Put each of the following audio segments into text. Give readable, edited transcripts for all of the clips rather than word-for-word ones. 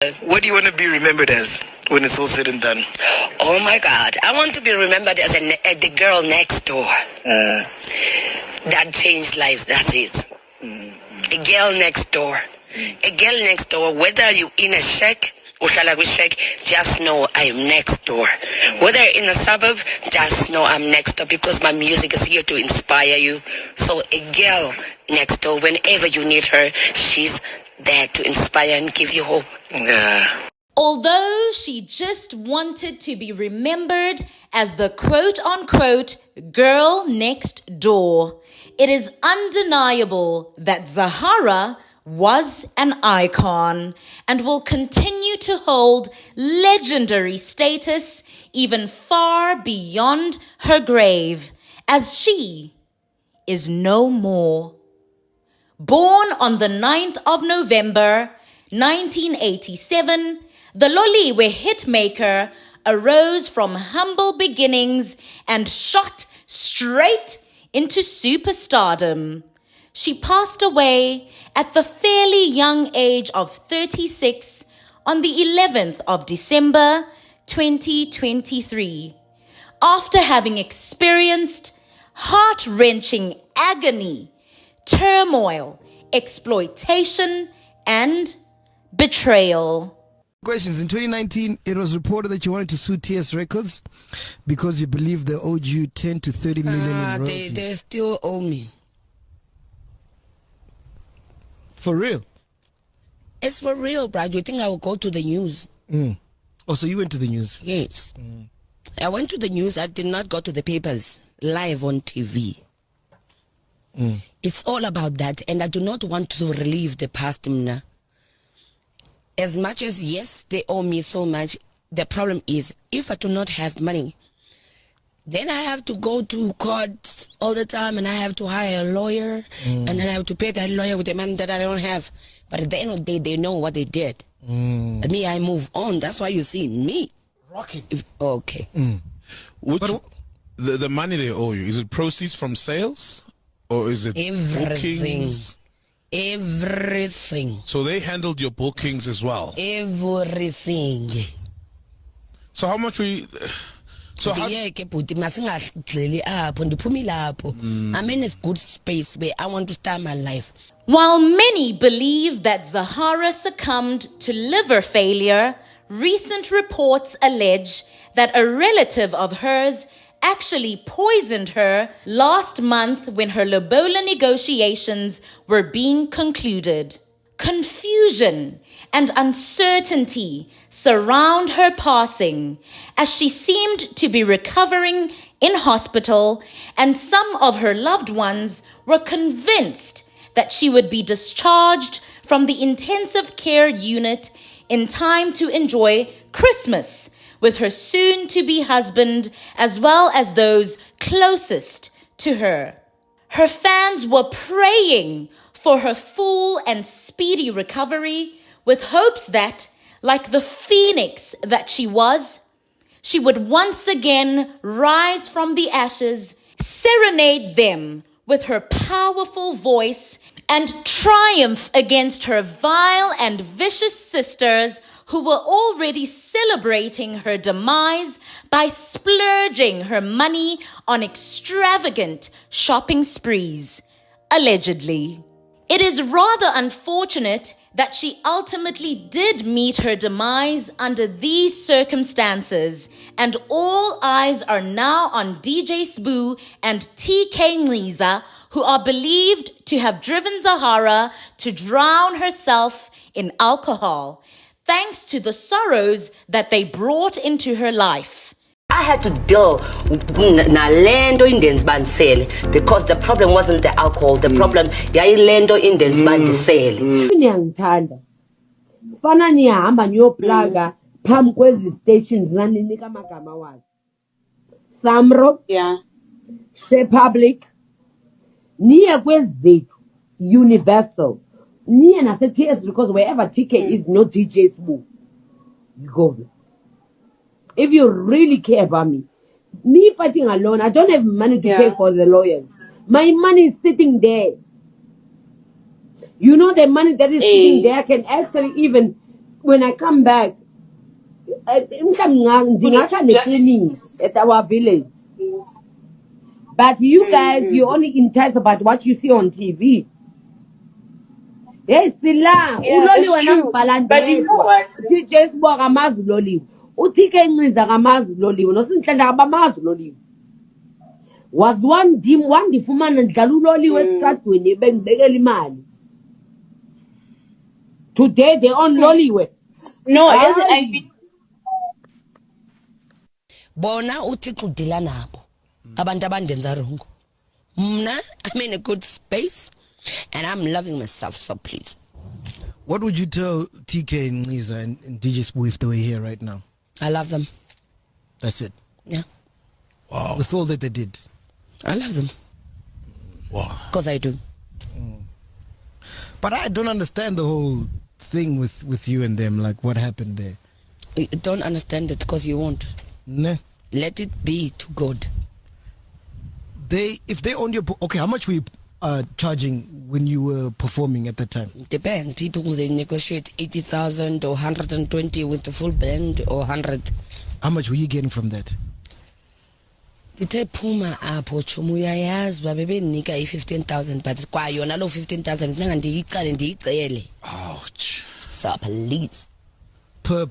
What do you want to be remembered as when it's all said and done? Oh my God, I want to be remembered as the girl next door. That changed lives, that's it. A girl next door. A girl next door, whether you in a shack or shack, just know I am next door. Whether in a suburb, just know I'm next door because my music is here to inspire you. So a girl next door, whenever you need her, she's there to inspire and give you hope. Yeah. Although she just wanted to be remembered as the quote-unquote girl next door, it is undeniable that Zahara was an icon and will continue to hold legendary status even far beyond her grave, as she is no more. Born on the 9th of November, 1987, the Loliwe hitmaker arose from humble beginnings and shot straight into superstardom. She passed away at the fairly young age of 36 on the 11th of December, 2023, after having experienced heart-wrenching agony, turmoil, exploitation, and betrayal. Questions. In 2019, it was reported that you wanted to sue TS Records because you believe they owed you 10 to 30 million in royalties. They still owe me. For real? It's for real, Brad. You think I will go to the news? Oh, so you went to the news? Yes. I went to the news. I did not go to the papers. Live on TV. It's all about that. And I do not want to relive the past, Mna. As much as, yes, they owe me so much, the problem is, if I do not have money, then I have to go to court all the time and I have to hire a lawyer and then I have to pay that lawyer with the money that I don't have. But at the end of the day, they know what they did. Me, I move on. That's why you see me. Rocking. Okay. The money they owe you, is it proceeds from sales? Or is it Everything. bookings? Everything. So they handled your bookings as well? Everything. So how much were you... So how, I'm in a good space where I want to start my life. While many believe that Zahara succumbed to liver failure, recent reports allege that a relative of hers actually poisoned her last month when her lobola negotiations were being concluded. Confusion and uncertainty surround her passing as she seemed to be recovering in hospital, and some of her loved ones were convinced that she would be discharged from the intensive care unit in time to enjoy Christmas with her soon-to-be husband as well as those closest to her. Her fans were praying for her full and speedy recovery with hopes that, like the phoenix that she was, she would once again rise from the ashes, serenade them with her powerful voice, and triumph against her vile and vicious sisters who were already celebrating her demise by splurging her money on extravagant shopping sprees, allegedly. It is rather unfortunate that she ultimately did meet her demise under these circumstances, and all eyes are now on DJ Sbu and TK Nciza, who are believed to have driven Zahara to drown herself in alcohol, thanks to the sorrows that they brought into her life. I had to deal with Nalendo Indians Bansel because the problem wasn't the alcohol, the problem Lendo Indians Bansel. Niyangithanda fana niyahamba niyoplaga phambi kwezi stations naninika amagama wazo Samro, Republic, niye kwezethu Universal, niye nase-TS, because wherever TK is, no DJ Sbu, you go there. If you really care about me fighting alone, I don't have money to pay for the lawyers. My money is sitting there. You know, the money that is sitting there can actually even when I come back, ndingasha neclinic at our village. But you guys, you only intense about what you see on TV. Hey, Sila, uloliwe nambhalandedwa. TJ Sibonga kamazi uloliwe. UTK Nciza kamazi uloliwe. Nosinhlanhla abamazi uloliwe. Was wandifumana ndidlala uloliwe esitradweni bengibekela imali. Today they on loliwe. No, I mean, bona uThixo udila nabo abantu abandenza wrong. Mna, I'm in a good space and I'm loving myself, so please. What would you tell TK and Nciza and DJ Sbu if they were here right now? I love them. That's it. Yeah. Wow. With all that they did. I love them. Wow. Because I do. But I don't understand the whole thing with you and them, like what happened there. You don't understand it because you won't. Nah. Let it be to God. If they owned your... Okay, how much were you charging when you were performing at that time? Depends. People, they negotiate 80,000 or 120 with the full band or 100. How much were you getting from that? Ithe phuma apho chumu uyayazi babebenika i-15,000 but kwayona lo 15,000 nanga ndiyicale ndiyicele. Ouch. So please. Per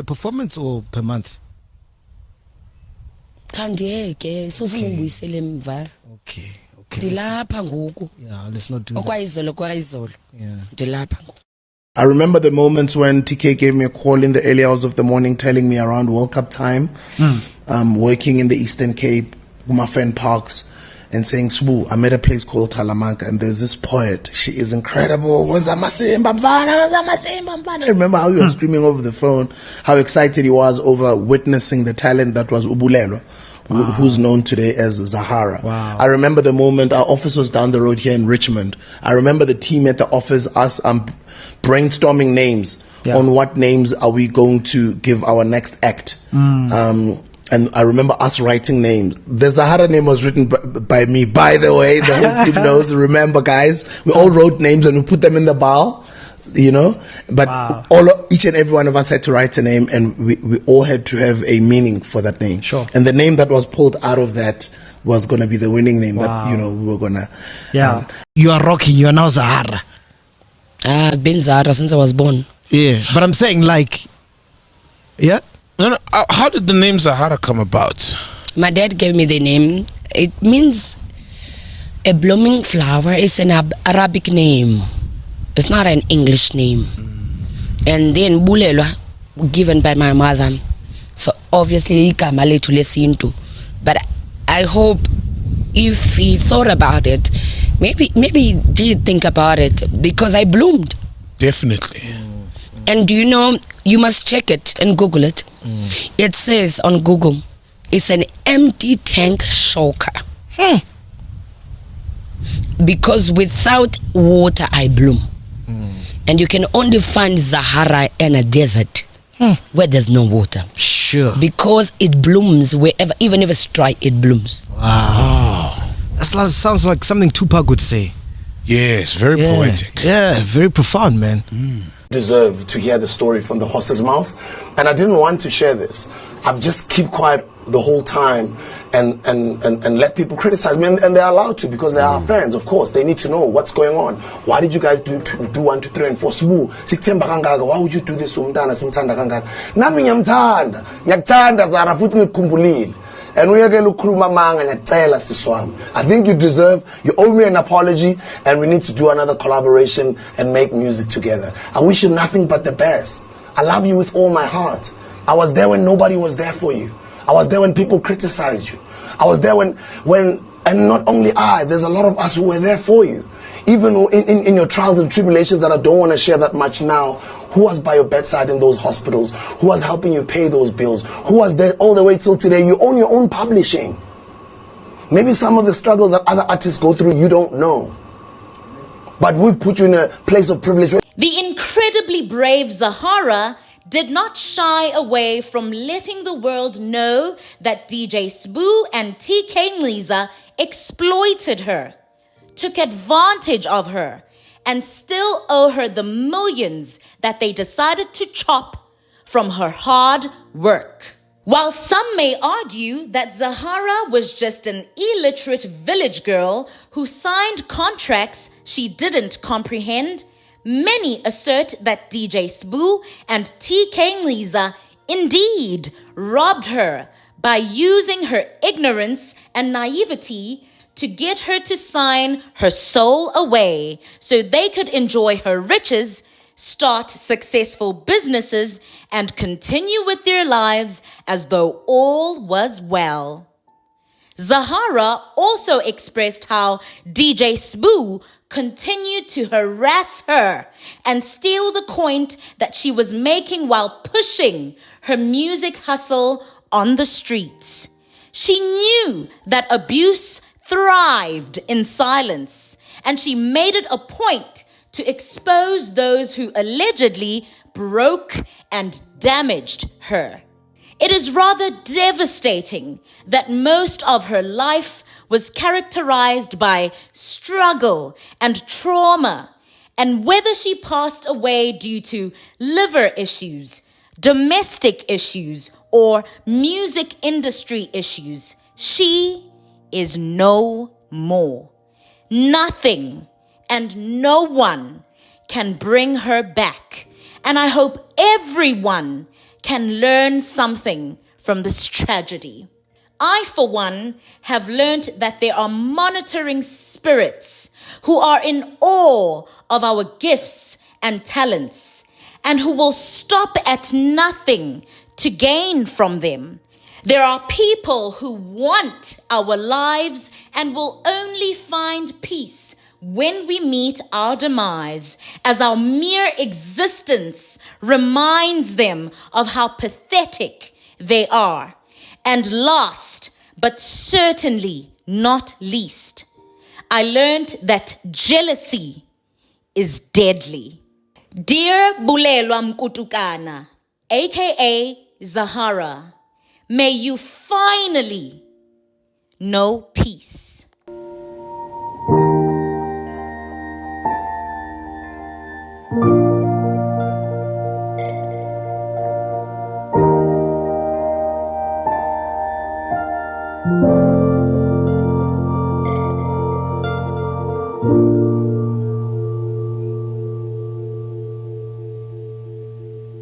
performance or per month? Khandiyeke sufuna ungibuyisele emva. Okay. Ndilapha ngoku. Yeah, let's not do that. Okwayizolo. Yeah. Ndilapha ngoku. I remember the moments when TK gave me a call in the early hours of the morning telling me around World Cup time, working in the Eastern Cape, with my friend Parks, and saying, Sbu, I'm at a place called Talamanca, and there's this poet. She is incredible. I remember how he was screaming over the phone, how excited he was over witnessing the talent that was Ubulelo. Wow. Who's known today as Zahara. Wow. I remember the moment our office was down the road here in Richmond. I remember the team at the office, us brainstorming names on what names are we going to give our next act. And I remember us writing names. The Zahara name was written by me, by the way. The whole team knows. Remember, guys, we all wrote names and we put them in the bar. You know, but each and every one of us had to write a name, and we all had to have a meaning for that name. Sure. And the name that was pulled out of that was going to be the winning name that, we were going to. Yeah. You are rocking. You are now Zahara. I've been Zahara since I was born. Yeah. But I'm saying, like, yeah. No, how did the name Zahara come about? My dad gave me the name. It means a blooming flower. It's an Arabic name. It's not an English name. And then Bulelwa, given by my mother. So obviously, igama lethu lesintu. But I hope if he thought about it, maybe he did think about it because I bloomed. Definitely. And do you know, you must check it and Google it. It says on Google, it's an empty tank shocker. Because without water, I bloom. And you can only find Zahara in a desert where there's no water. Sure. Because it blooms wherever, even if it's dry, it blooms. Wow. That sounds like something Tupac would say. Yes, very poetic. Yeah, very profound, man. Deserve to hear the story from the horse's mouth, and I didn't want to share this. I've just keep quiet the whole time and let people criticize me, and they're allowed to because they are fans. Of course, they need to know what's going on. Why did you guys do 1, 2, 3, and 4? Sbu, September kangaga. Why would you do this? Umntana simthanda kangaga. Nami ngiyamthanda. Ngiyakuthanda Zahara futhi ngikukhumbulile. And we are going to ukhuluma manga ngiyacela siswami. I think you owe me an apology, and we need to do another collaboration and make music together. I wish you nothing but the best. I love you with all my heart. I was there when nobody was there for you. I was there when people criticized you. I was there when and not only I, there's a lot of us who were there for you. Even in your trials and tribulations that I don't want to share that much now, who was by your bedside in those hospitals? Who was helping you pay those bills? Who was there all the way till today? You own your own publishing. Maybe some of the struggles that other artists go through, you don't know. But we put you in a place of privilege. The incredibly brave Zahara did not shy away from letting the world know that DJ Sbu and TK Nciza exploited her, took advantage of her, and still owe her the millions that they decided to chop from her hard work. While some may argue that Zahara was just an illiterate village girl who signed contracts she didn't comprehend, many assert that DJ Sbu and TK Nciza indeed robbed her by using her ignorance and naivety to get her to sign her soul away so they could enjoy her riches, start successful businesses, and continue with their lives as though all was well. Zahara also expressed how DJ Sbu continued to harass her and steal the coin that she was making while pushing her music hustle on the streets. She knew that abuse thrived in silence, and she made it a point to expose those who allegedly broke and damaged her. It is rather devastating that most of her life was characterized by struggle and trauma, and whether she passed away due to liver issues, domestic issues, or music industry issues, she is no more. Nothing and no one can bring her back, and I hope everyone can learn something from this tragedy. I, for one, have learned that there are monitoring spirits who are in awe of our gifts and talents and who will stop at nothing to gain from them. There are people who want our lives and will only find peace when we meet our demise, as our mere existence reminds them of how pathetic they are. And last, but certainly not least, I learned that jealousy is deadly. Dear Bulelwa Mkutukana, aka Zahara, may you finally know peace. Thank you.